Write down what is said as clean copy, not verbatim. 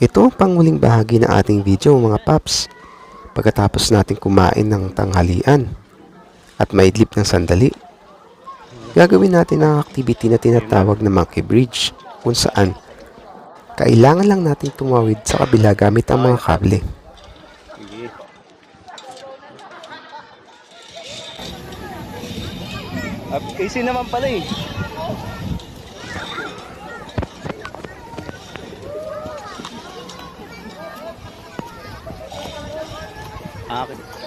Ito ang panguling bahagi ng ating video mga paps. Pagkatapos natin kumain ng tanghalian at maidlip ng sandali, gagawin natin ang activity na tinatawag na monkey bridge, kung saan kailangan lang natin tumawid sa kabila gamit ang mga kable. Sige. Easy naman pala eh. Okay.